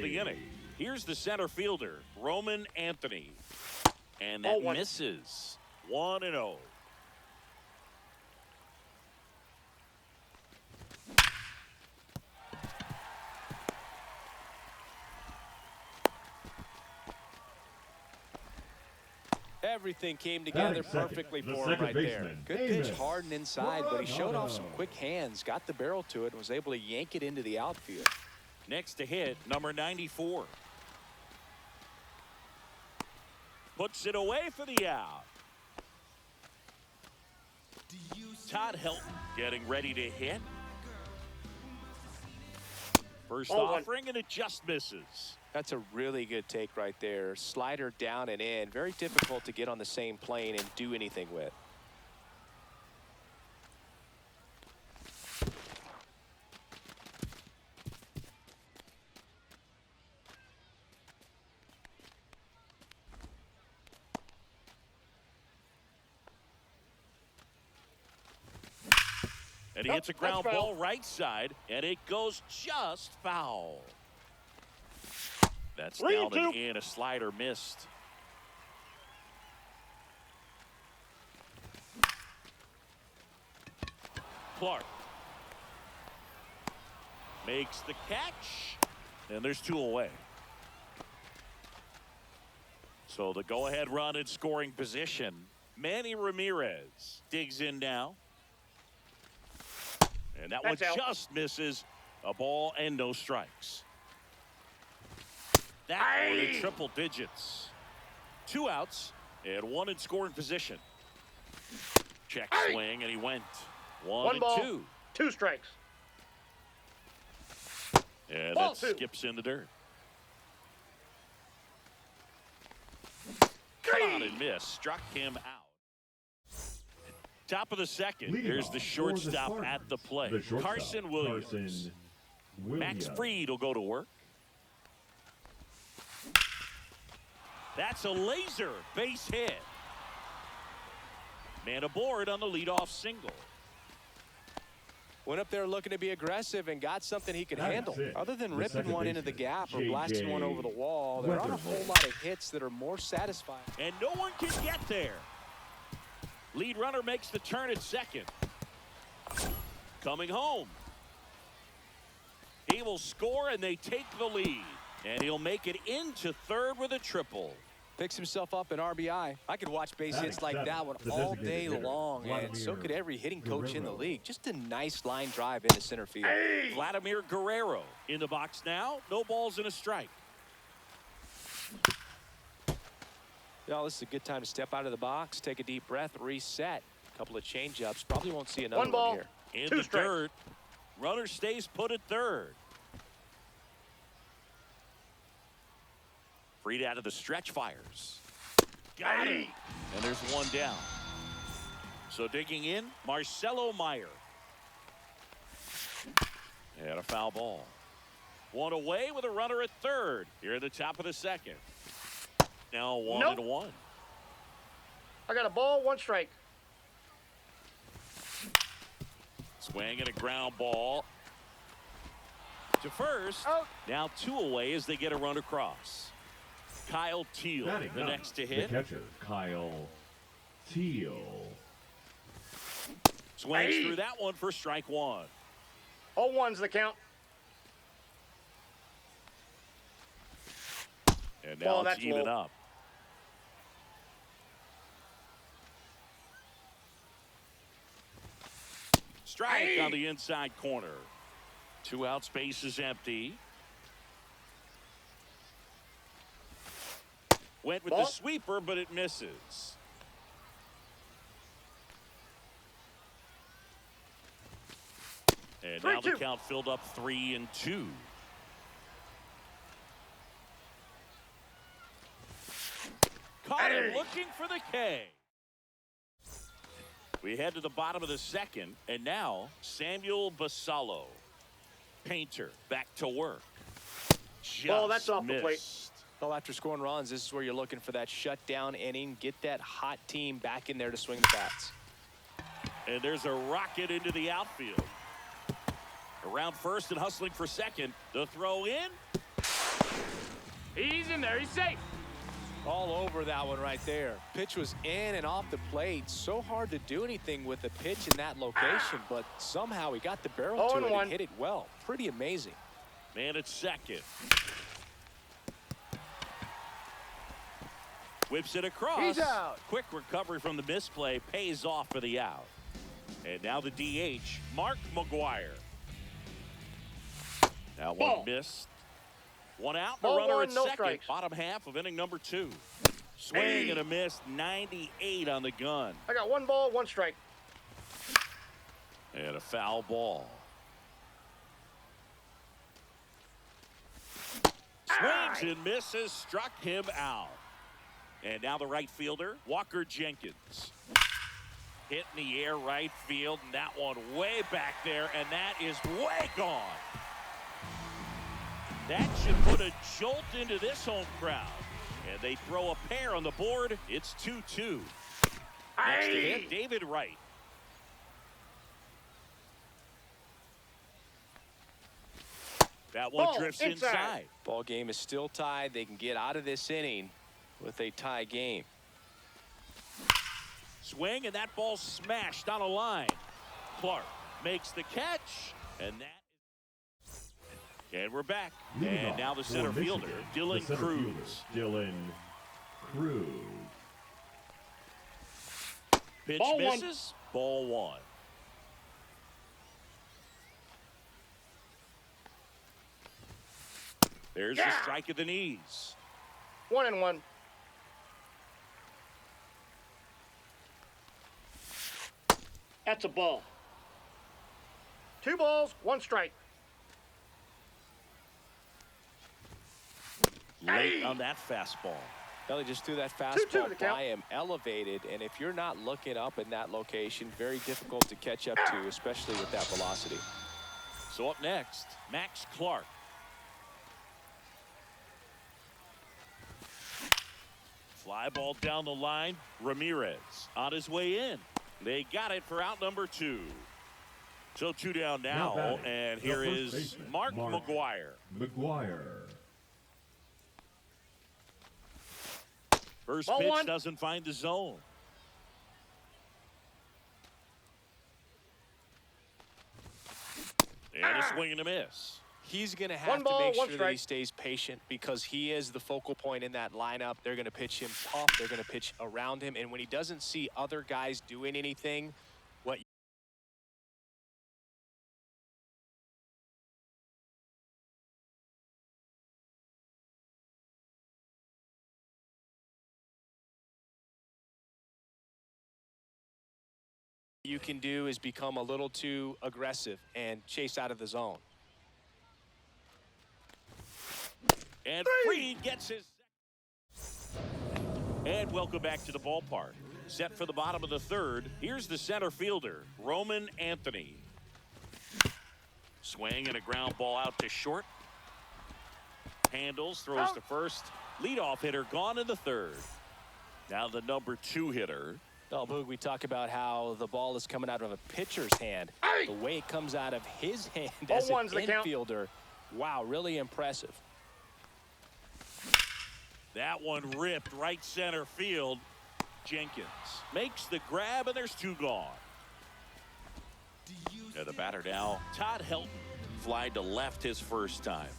the inning. Here's the center fielder, Roman Anthony. And that misses. 1-0. Everything came together perfectly for him right there. Good pitch, hard and inside, but he showed off some quick hands, got the barrel to it, and was able to yank it into the outfield. Next to hit, number 94. Puts it away for the out. Todd Helton getting ready to hit. First offering, and it just misses. That's a really good take right there. Slider down and in. Very difficult to get on the same plane and do anything with. And he hits a ground ball right side, and it goes just foul. That's down and in. A slider missed. Clark makes the catch, and there's 2 away. So the go-ahead run in scoring position. Manny Ramirez digs in now. And that one just misses. A ball and no strikes. That one in triple digits. 2 outs and 1 in scoring position. Check swing, and he went. 1 ball, and 2. 2 strikes. And that skips in the dirt. Cut on and miss. Struck him out. Top of the second. Here's the shortstop at the plate. Carson Williams. Max Fried will go to work. That's a laser base hit. Man aboard on the leadoff single. Went up there looking to be aggressive and got something he could handle. Other than ripping one into the gap or blasting one over the wall, there aren't a whole lot of hits that are more satisfying. And no one can get there. Lead runner makes the turn at second. Coming home. He will score, and they take the lead. And he'll make it into third with a triple. Picks himself up an RBI. I could watch base hits like that one all day long, and so could every hitting coach in the league. Just a nice line drive into center field. Vladimir Guerrero in the box now. No balls and a strike. Yeah, this is a good time to step out of the box, take a deep breath, reset. A couple of changeups. Probably won't see another one here. In the dirt. Runner stays put at third. Fried out of the stretch, fires. Got it. And there's 1 down. So digging in, Marcelo Meyer. And a foul ball. 1 away with a runner at third. Here at the top of the second. Now 1-1. I got a ball, 1 strike. Swing and a ground ball to first. Now 2 away as they get a run across. Kyle Teal, the next to hit. The catcher, Kyle Teal. Swings through that one for strike 1. All 1's the count. And now it's even up. Strike on the inside corner. 2 outs, base is empty. Went with the sweeper, but it misses. And now the count filled up 3-2. Caught him looking for the K. We head to the bottom of the second, and now Samuel Basallo. Painter back to work. Just that's off the plate. Well, after scoring runs, this is where you're looking for that shutdown inning. Get that hot team back in there to swing the bats. And there's a rocket into the outfield. Around first and hustling for second. The throw in. in there. He's safe. All over that one right there. Pitch was in and off the plate. So hard to do anything with a pitch in that location, but somehow he got the barrel to it and hit it well. Pretty amazing. Man at second. Whips it across. He's out. Quick recovery from the misplay pays off for the out. And now the DH, Mark McGuire. Now one missed. One out, the runner at second. Strikes. Bottom half of inning number 2. Swing and a miss, 98 on the gun. I got 1 ball, 1 strike. And a foul ball. Swings and misses, struck him out. And now the right fielder, Walker Jenkins. Hit in the air right field, and that one way back there, and that is way gone. That should put a jolt into this home crowd. And they throw a pair on the board. It's 2-2. Next to hit, David Wright. That one drifts inside. Ball game is still tied. They can get out of this inning with a tie game. Swing, and that ball smashed on a line. Clark makes the catch, and that. And we're back. And now the center fielder, Dylan Cruz. Pitch misses. Ball 1. There's the strike of the knees. 1-1. That's a ball. 2 balls, 1 strike. Late on that fastball. Belly just threw that fastball by him, elevated, and if you're not looking up in that location, very difficult to catch up to, especially with that velocity. So up next, Max Clark. Fly ball down the line. Ramirez on his way in. They got it for out number 2. So 2 down now, and here is Mark McGuire. First pitch doesn't find the zone. And a swing and a miss. He's going to have to make sure that he stays patient because he is the focal point in that lineup. They're going to pitch him tough. They're going to pitch around him. And when he doesn't see other guys doing anything, what you can do is become a little too aggressive and chase out of the zone. And Freed gets his. And welcome back to the ballpark. Set for the bottom of the 3rd. Here's the center fielder, Roman Anthony. Swing and a ground ball out to short. Handles, throws to first. Leadoff hitter gone in the 3rd. Now the number 2 hitter. Oh, Boog, we talk about how the ball is coming out of a pitcher's hand. The way it comes out of his hand as an infielder. Wow, really impressive. That one ripped right center field. Jenkins makes the grab, and there's 2 gone. And the batter now, Todd Helton, fly to left his first time.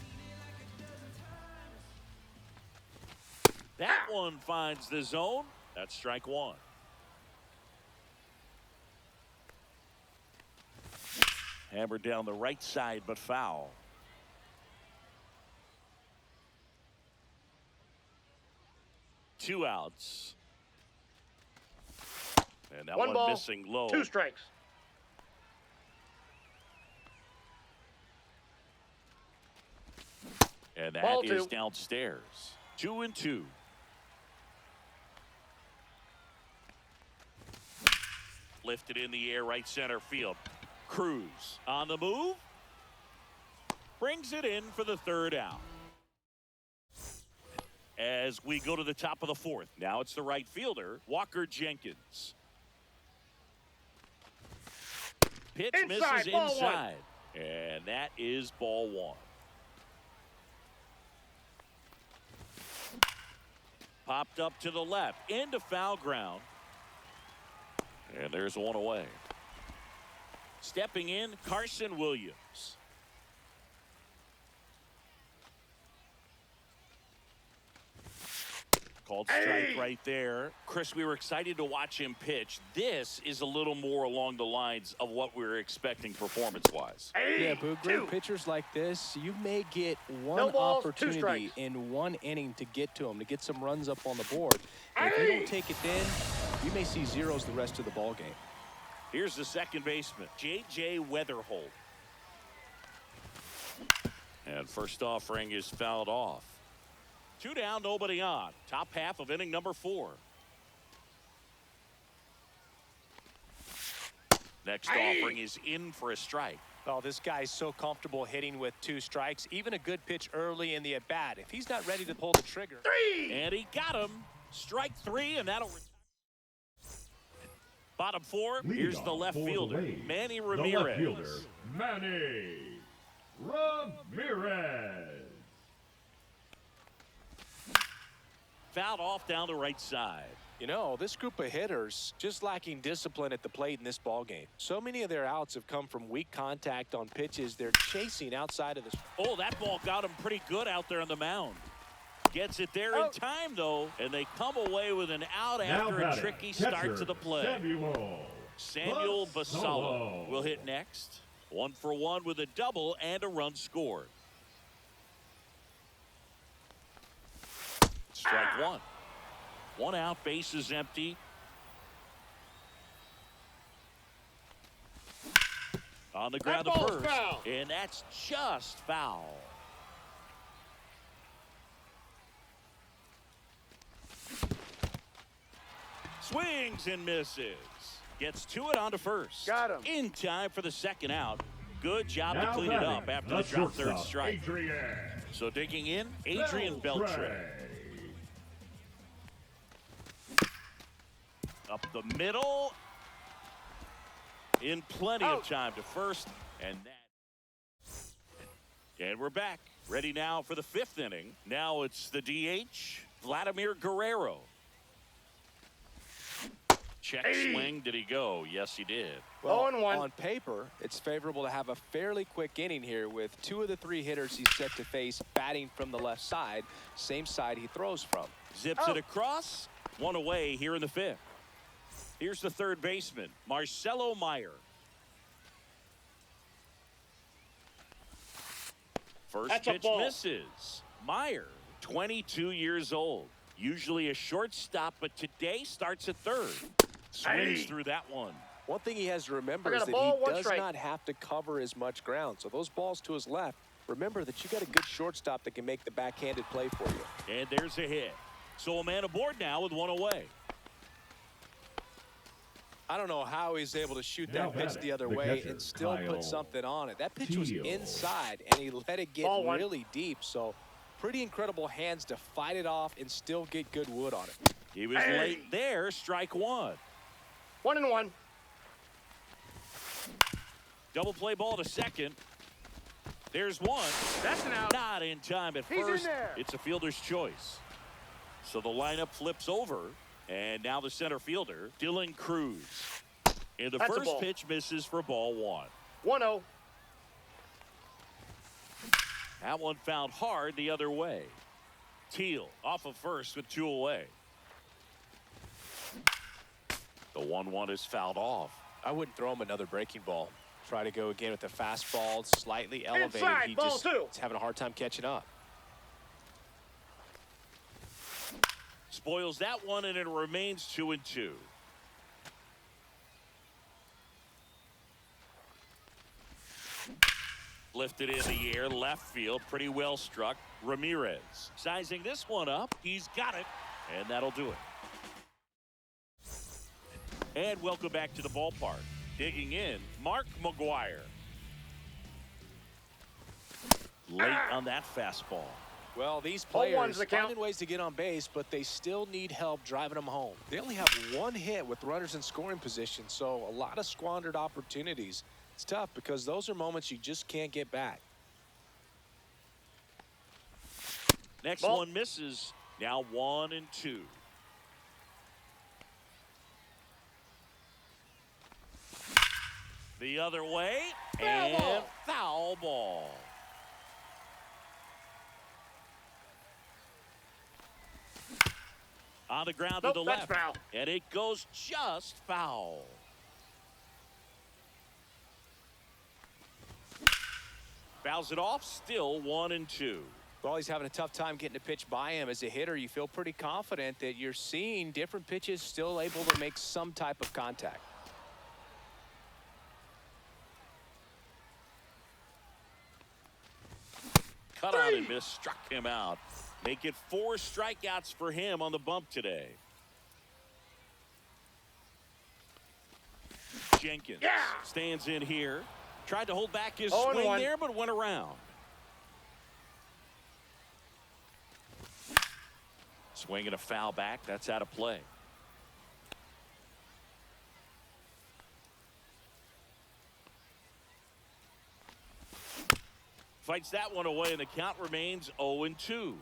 That one finds the zone. That's strike 1. Hammered down the right side, but foul. Two outs. And that one ball, missing low. 2 strikes. And that is downstairs. 2-2. Lifted in the air, right center field. Cruz on the move. Brings it in for the 3rd out. As we go to the top of the 4th. Now it's the right fielder, Walker Jenkins. Pitch misses inside. And that is ball 1. Popped up to the left, into foul ground. And there's one away. Stepping in, Carson Williams. Called strike right there. Chris, we were excited to watch him pitch. This is a little more along the lines of what we were expecting performance-wise. Yeah, but great pitchers like this, you may get one opportunity in one inning to get to them, to get some runs up on the board. And if you don't take it then, you may see zeros the rest of the ball game. Here's the second baseman, J.J. Weatherholt. And first offering is fouled off. 2 down, nobody on. Top half of inning number 4. Next offering is in for a strike. Oh, this guy's so comfortable hitting with 2 strikes. Even a good pitch early in the at-bat. If he's not ready to pull the trigger. 3! And he got him. Strike 3, and that'll retire. Bottom 4, here's the left fielder, Manny Ramirez. The left fielder, Manny Ramirez. Fouled off down the right side. You know, this group of hitters just lacking discipline at the plate in this ball game. So many of their outs have come from weak contact on pitches they're chasing outside of the. Oh, that ball got him pretty good out there on the mound. Gets it there in time, though, and they come away with an out after a tricky start to the play. Samuel Basallo will hit next. 1 for 1 with a double and a run scored. Strike 1. 1 out, base is empty. On the ground to first, and that's just foul. Swings and misses. Gets to it on to first. Got him. In time for the second out. Good job to clean it up after the drop third strike. So digging in, Adrian Beltre. Up the middle. In plenty of time to first. And we're back. Ready now for the 5th inning. Now it's the DH, Vladimir Guerrero. Check swing. Did he go? Yes, he did. Well, on paper, it's favorable to have a fairly quick inning here with 2 of the 3 hitters he's set to face batting from the left side, same side he throws from. Zips it across. 1 away here in the 5th. Here's the third baseman, Marcelo Meyer. First pitch misses. Meyer, 22 years old. Usually a shortstop, but today starts at third. Swings through that one. One thing he has to remember is that he does not have to cover as much ground. So those balls to his left, remember that you got a good shortstop that can make the backhanded play for you. And there's a hit. So a man aboard now with 1 away. I don't know how he's able to shoot that pitch the other way and still put something on it. That pitch was inside, and he let it get really deep. So pretty incredible hands to fight it off and still get good wood on it. He was late there. Strike 1. 1-1. Double play ball to second. There's one. That's an out. Not in time at first. It's a fielder's choice. So the lineup flips over. And now the center fielder, Dylan Cruz. And the first pitch misses for ball 1. 1-0. That one found hard the other way. Teal off of first with 2 away. The 1-1 is fouled off. I wouldn't throw him another breaking ball. Try to go again with the fastball, slightly elevated. Inside, he ball just 2. is having a hard time catching up. Spoils that one, and it remains 2-2. Lifted in the air, left field, pretty well struck. Ramirez sizing this one up. He's got it, and that'll do it. And welcome back to the ballpark. Digging in, Mark McGwire. Late on that fastball. Well, these players finding ways to get on base, but they still need help driving them home. They only have 1 hit with runners in scoring position, so a lot of squandered opportunities. It's tough because those are moments you just can't get back. Next one misses. Now 1-2. The other way, and foul ball. On the ground to the left, foul. and it goes just foul. Fouls it off, still 1-2. Well, he's having a tough time getting a pitch by him. As a hitter, you feel pretty confident that you're seeing different pitches still able to make some type of contact. Cut on and miss, struck him out. Make it 4 strikeouts for him on the bump today. Jenkins stands in here. Tried to hold back his swing there, but went around. Swinging a foul back. That's out of play. Fights that one away, and the count remains 0-2.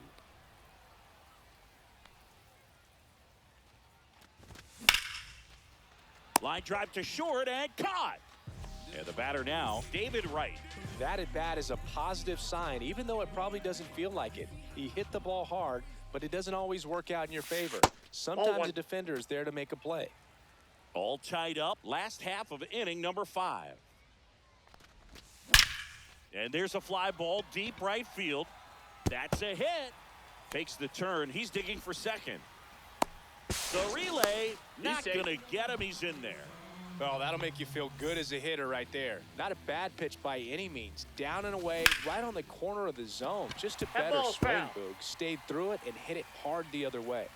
Line drive to short and caught. And the batter now, David Wright. That at bat is a positive sign, even though it probably doesn't feel like it. He hit the ball hard, but it doesn't always work out in your favor. Sometimes a defender is there to make a play. All tied up. Last half of inning number 5. And there's a fly ball deep right field. That's a hit. Takes the turn. He's digging for second. The relay, not going to get him. He's in there. Well, that'll make you feel good as a hitter right there. Not a bad pitch by any means. Down and away, right on the corner of the zone. Just a better swing, Boog. Stayed through it and hit it hard the other way.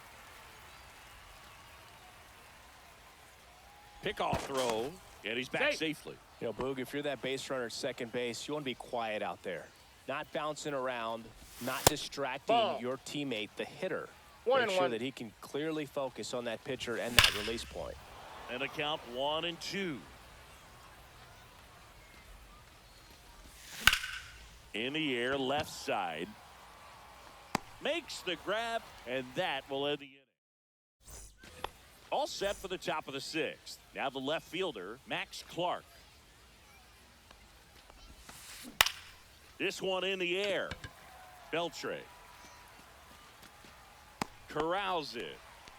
Pickoff throw, and he's back safely. You know, Boog, if you're that base runner at second base, you want to be quiet out there. Not bouncing around, not distracting your teammate, the hitter. Make sure that he can clearly focus on that pitcher and that release point. And a count 1-2. In the air, left side. Makes the grab, and that will end the inning. All set for the top of the 6th. Now the left fielder, Max Clark. This one in the air. Beltre. Corrals it.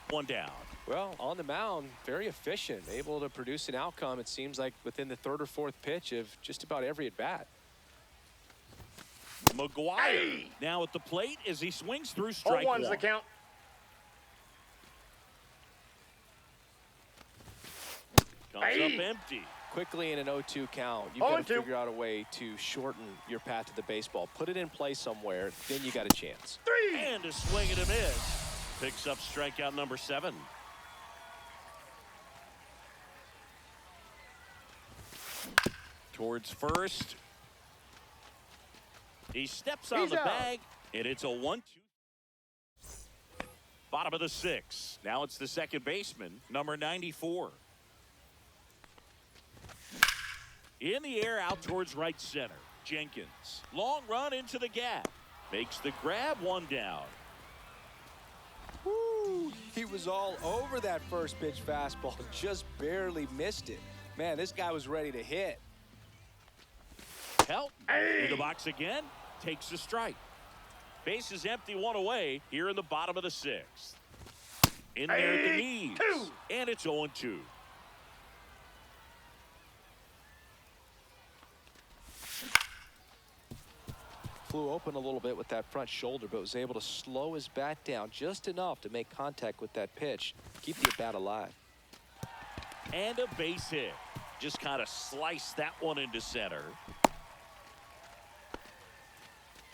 One down. Well, on the mound, very efficient, able to produce an outcome, it seems like, within the 3rd or 4th pitch of just about every at-bat. McGuire now at the plate as he swings through strike 1. 0-1's the count. Comes up empty. Quickly in an 0-2 count, you've got to figure out a way to shorten your path to the baseball. Put it in play somewhere, then you got a chance. And a swing and a miss. Picks up strikeout number 7. Towards first. He steps on the bag, and it's a 1-2. Bottom of the 6th. Now it's the second baseman, number 94. In the air, out towards right center. Jenkins. Long run into the gap. Makes the grab, 1 down. Woo! He was all over that first pitch fastball. Just barely missed it. Man, this guy was ready to hit. Helton in the box again. Takes a strike. Base is empty, 1 away here in the bottom of the 6th. In there at the knees. And it's 0-2. Flew open a little bit with that front shoulder, but was able to slow his bat down just enough to make contact with that pitch. Keep the bat alive. And a base hit. Just kind of sliced that one into center.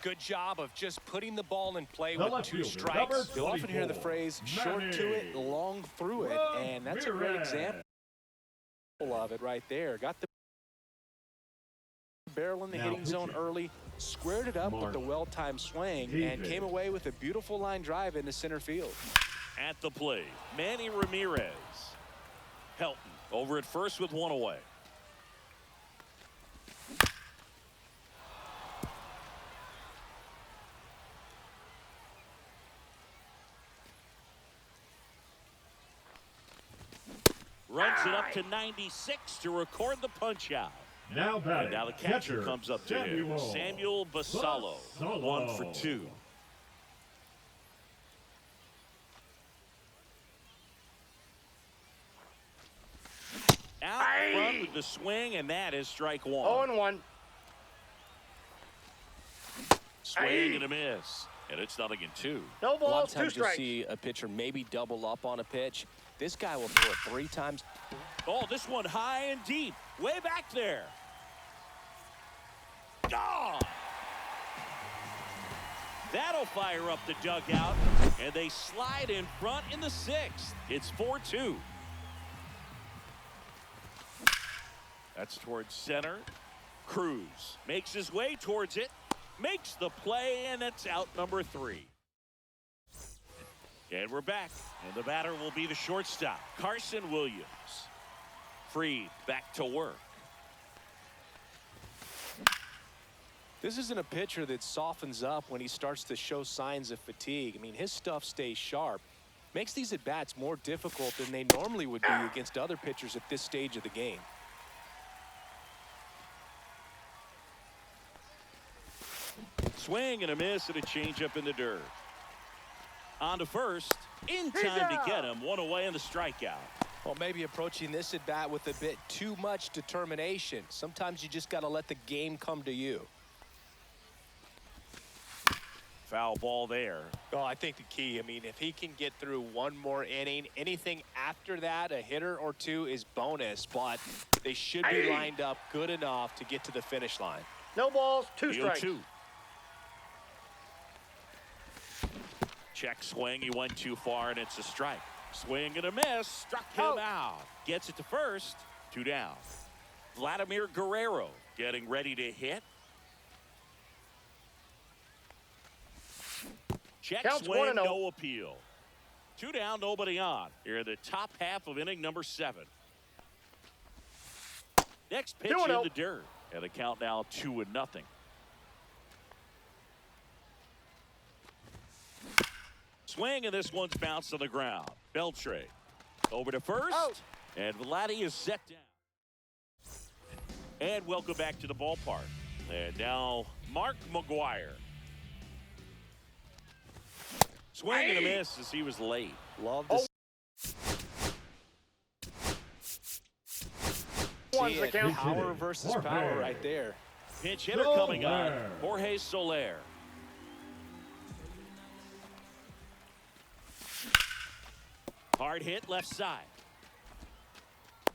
Good job of just putting the ball in play with 2 strikes. You'll often hear the phrase, short to it, long through it, and that's a great example of it right there. Got the barrel in the hitting zone early, squared it up with the well-timed swing, and came away with a beautiful line drive into center field. At the plate, Manny Ramirez. Helton over at first with 1 away. Runs it up to 96 to record the punch out. Now batting, And now the catcher comes up to him. Samuel Basallo, 1 for 2. Out front with the swing, and that is strike 1. 0-1. Swing and a miss. And it's 0-2. No A lot balls, of 2 times you strikes. see a pitcher maybe double up on a pitch. This guy will throw it 3 times. Oh, this one high and deep. Way back there. Gone. That'll fire up the dugout. And they slide in front in the 6th. It's 4-2. That's towards center. Cruz makes his way towards it. Makes the play, and it's out number 3. And we're back. And the batter will be the shortstop, Carson Williams. Freed back to work. This isn't a pitcher that softens up when he starts to show signs of fatigue. I mean, his stuff stays sharp. Makes these at-bats more difficult than they normally would be against other pitchers at this stage of the game. Swing and a miss and a changeup in the dirt. On to first. In time to get him. 1 away in the strikeout. Well, maybe approaching this at-bat with a bit too much determination. Sometimes you just got to let the game come to you. Foul ball there. Oh, I think the key, I mean, if he can get through 1 more inning, anything after that, a hitter or 2 is bonus, but they should be lined up good enough to get to the finish line. No balls, 2 strikes. 2. Check swing. He went too far, and it's a strike. Swing and a miss. Struck him out. Gets it to first. 2 down. Vladimir Guerrero getting ready to hit. Check Counts swing, 1-0. no appeal. 2 down, nobody on. Here in the top half of inning number 7. Next pitch in 2-0. the dirt. And a count now 2-0. Swing, and this one's bounced on the ground. Beltre over to first. Out. And Vladdy is set down. And welcome back to the ballpark. And now Mark McGuire. Swing and a miss as he was late. Love to see it. count. Power versus power right there. Pinch hitter coming on. Jorge Soler. Hard hit left side.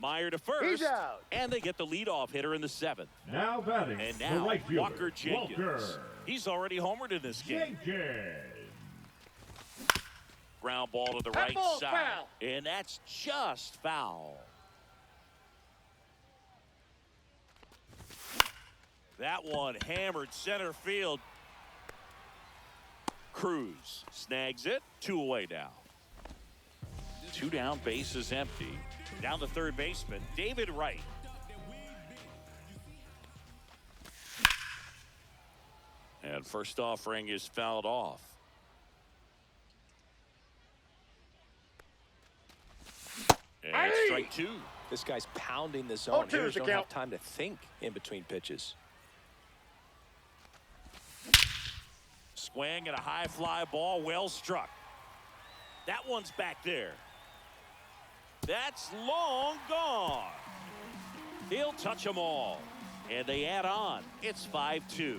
Meyer to first. He's out. And they get the leadoff hitter in the 7th. Now batting, And the now right fielder, Walker Jenkins. Walker He's already homered in this game. Jenkins. Ground ball to the That right ball's side. foul. And that's just foul. That one hammered center field. Cruz snags it. 2 away now. 2 down, base is empty. Down to third baseman, David Wright. And first offering is fouled off. And strike 2. This guy's pounding the zone. 0-2 Hitters is the don't have count. time to think in between pitches. Swing and a high fly ball, well struck. That one's back there. That's long gone. He'll touch them all. And they add on. It's 5-2.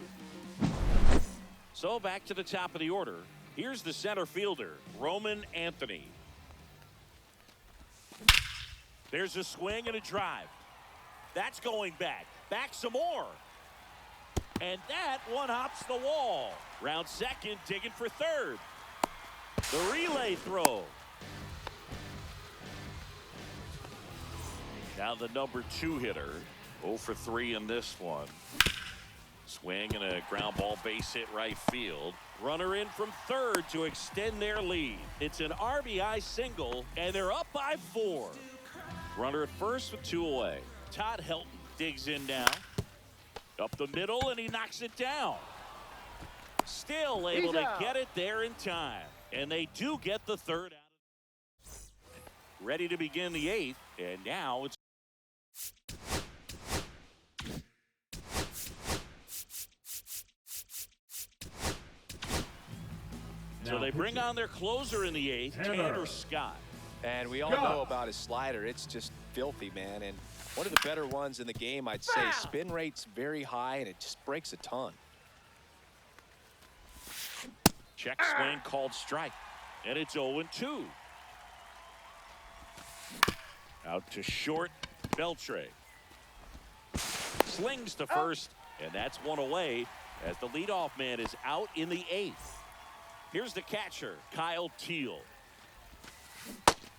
So back to the top of the order. Here's the center fielder, Roman Anthony. There's a swing and a drive. That's going back. Back some more. And that one hops the wall. Round second, digging for third. The relay throw. Now the number 2 hitter. 0 for 3 in this one. Swing and a ground ball base hit right field. Runner in from third to extend their lead. It's an RBI single, and they're up by 4. Runner at first with 2 away. Todd Helton digs in now. Up the middle, and he knocks it down. Still able to get it there in time. And they do get the third out. ready to begin the 8th, and now it's so they bring on their closer in the 8th, Tanner Scott. And we all know about his slider. It's just filthy, man. And one of the better ones in the game, I'd say. Spin rate's very high, and it just breaks a ton. Check swing called strike. And it's 0-2. Out to short, Beltre. Slings to first, and that's one away as the leadoff man is out in the 8th. Here's the catcher, Kyle Teal.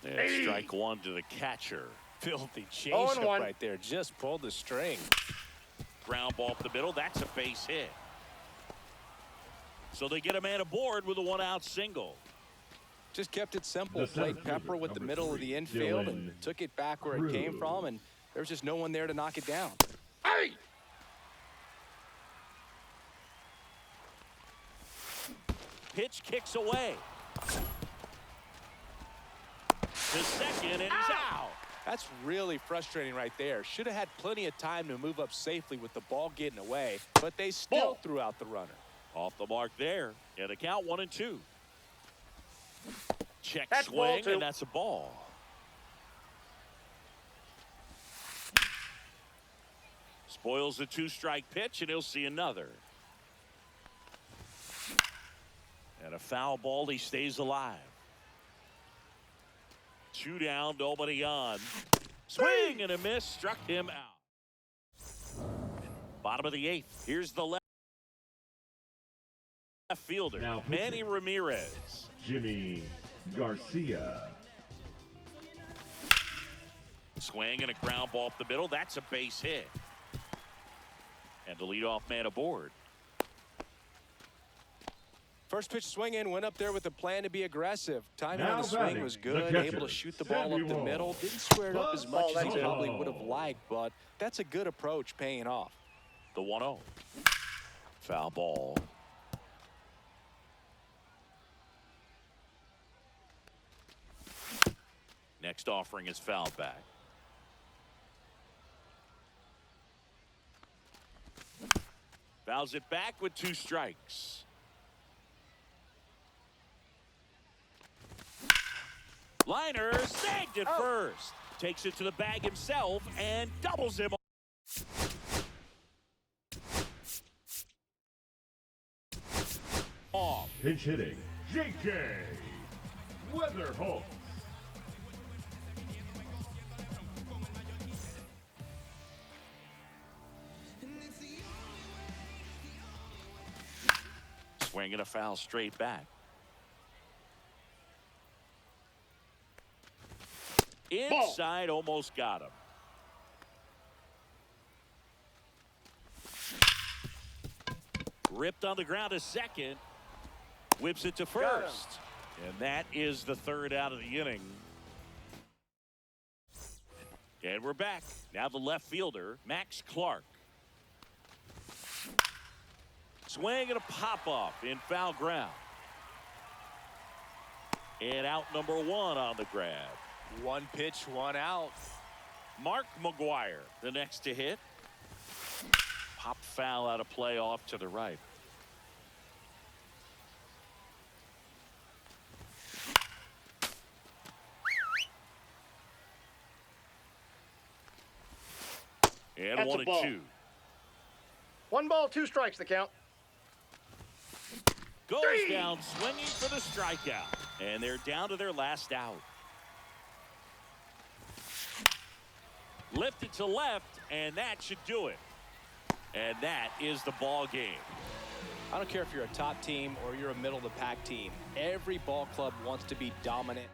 And strike one to the catcher. Filthy changeup right there. Just pulled the string. Ground ball up the middle. That's a base hit. So they get a man aboard with a 1-out single. Just kept it simple. Played Pepper with the middle of the infield and took it back where it came from, and there's just no one there to knock it down. Hey! Pitch kicks away. To second, and he's out. That's really frustrating right there. Should have had plenty of time to move up safely with the ball getting away, but they still threw out the runner. Off the mark there, and a count 1-2. Check That's swing, ball, and that's a ball. Spoils the 2-strike pitch, and he'll see another. And a foul ball, he stays alive. 2 down, nobody on. Swing and a miss, struck him out. Bottom of the 8th. Here's the left fielder, Now Manny Ramirez. Jimmy Garcia. Swing and a ground ball up the middle. That's a base hit. And the leadoff man aboard. First pitch swing in, went up there with a plan to be aggressive. Timing on Now the swing batting, was the good, catcher, able to shoot the ball up the Samuel. middle. Didn't square it up as much as he that's it. probably would have liked, but that's a good approach, paying off. The 1-0. Foul ball. Next offering is fouled back. Fouls it back with 2 strikes. Liner saved it first. Takes it to the bag himself and doubles him. Off. Pinch hitting, J.K. Weatherholt. Swinging a foul straight back. Inside, almost got him. Ripped on the ground to second. Whips it to first. And that is the 3rd out of the inning. And we're back. Now the left fielder, Max Clark. Swing and a pop-off in foul ground. And out number 1 on the grab. 1 pitch, 1 out. Mark McGuire, the next to hit. Pop foul out of play off to the right. And That's 1-2. 1 ball, 2 strikes, the count. Goes down swinging for the strikeout. And they're down to their last out. Lifted to left, and that should do it. And that is the ball game. I don't care if you're a top team or you're a middle-of-the-pack team. Every ball club wants to be dominant.